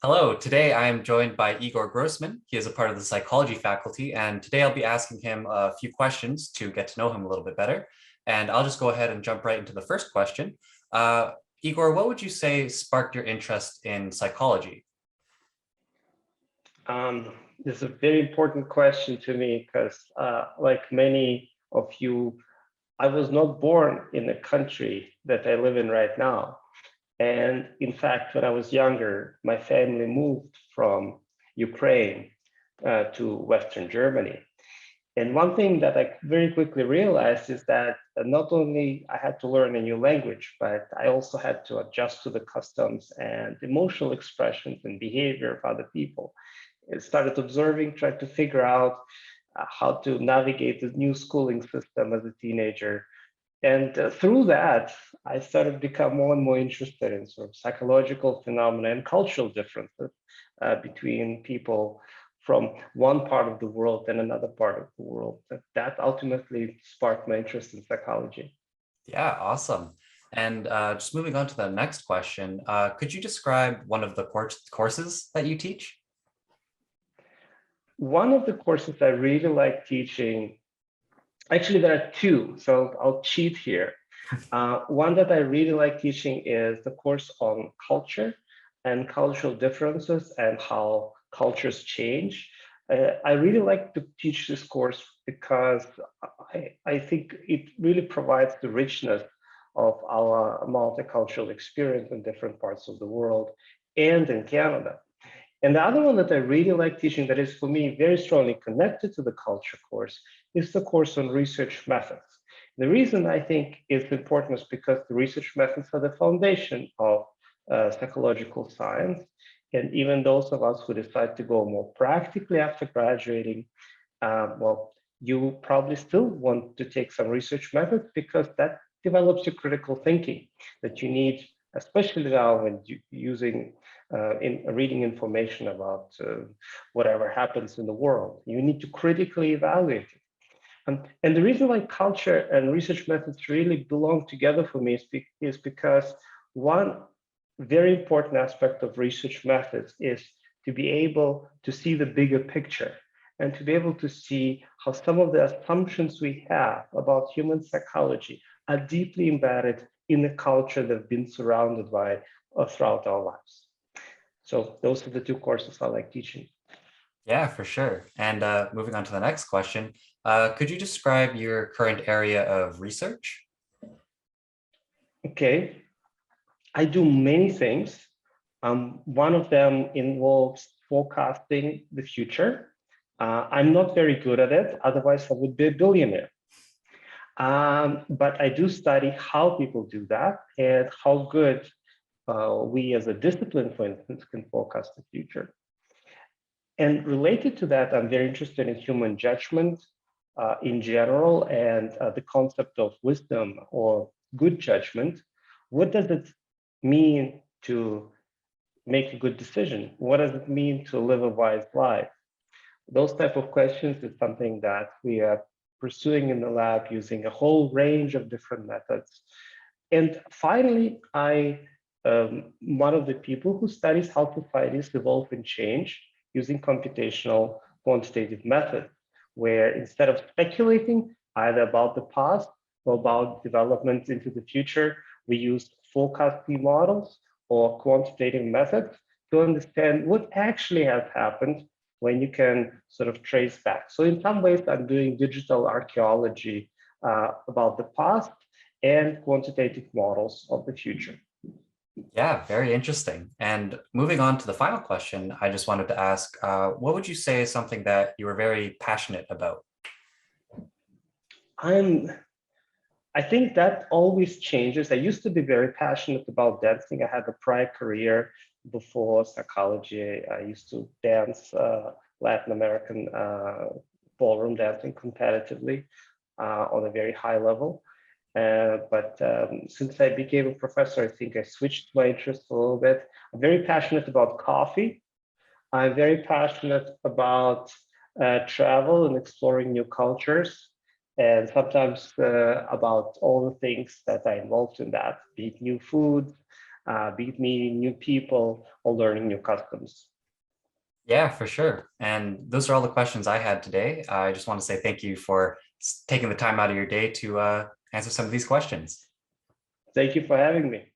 Hello, today I am joined by Igor Grossmann. He is a part of the psychology faculty, and today I'll be asking him a few questions to get to know him a little bit better. And I'll just go ahead and jump right into the first question. Uh, Igor, what would you say sparked your interest in psychology? This is a very important question to me because, like many of you, I was not born in the country that I live in right now. And in fact, when I was younger, my family moved from Ukraine to Western Germany. And one thing that I very quickly realized is that not only I had to learn a new language, but I also had to adjust to the customs and emotional expressions and behavior of other people. I started observing, tried to figure out how to navigate the new schooling system as a teenager. And through that, I started to become more and more interested in sort of psychological phenomena and cultural differences between people from one part of the world and another part of the world. That ultimately sparked my interest in psychology. Yeah, awesome. And just moving on to the next question, could you describe one of the courses that you teach? One of the courses I really like teaching, actually there are two, so I'll cheat here. One that I really like teaching is the course on culture and cultural differences and how cultures change. I really like to teach this course because I think it really provides the richness of our multicultural experience in different parts of the world and in Canada. And the other one that I really like teaching that is for me very strongly connected to the culture course is the course on research methods. The reason I think it's important is because the research methods are the foundation of psychological science. And even those of us who decide to go more practically after graduating, well, you probably still want to take some research methods because that develops your critical thinking that you need, especially now when using in reading information about whatever happens in the world. You need to critically evaluate it. And the reason why culture and research methods really belong together for me is because one very important aspect of research methods is to be able to see the bigger picture and to be able to see how some of the assumptions we have about human psychology are deeply embedded in the culture that have been surrounded by throughout our lives. So those are the two courses I like teaching. Yeah, for sure. And moving on to the next question, could you describe your current area of research? Okay, I do many things. One of them involves forecasting the future. I'm not very good at it, otherwise I would be a billionaire. But I do study how people do that and how good we as a discipline, for instance, can forecast the future. And related to that, I'm very interested in human judgment in general and the concept of wisdom or good judgment. What does it mean to make a good decision? What does it mean to live a wise life? Those type of questions is something that we are pursuing in the lab using a whole range of different methods. And finally, one of the people who studies how societies evolve and change using computational quantitative methods, where instead of speculating either about the past or about developments into the future, we use forecasting models or quantitative methods to understand what actually has happened when you can sort of trace back. So in some ways, I'm doing digital archaeology about the past and quantitative models of the future. Yeah, very interesting. And moving on to the final question, I just wanted to ask, what would you say is something that you were very passionate about? I'm I think that always changes. I used to be very passionate about dancing. I had a prior career before psychology. I used to dance Latin American ballroom dancing competitively on a very high level. But since I became a professor, I think I switched my interest a little bit. I'm very passionate about coffee. I'm very passionate about travel and exploring new cultures, and sometimes about all the things that are involved in that, be it new food, be it meeting new people or learning new customs. Yeah, for sure. And those are all the questions I had today. I just want to say thank you for taking the time out of your day to answer some of these questions. Thank you for having me.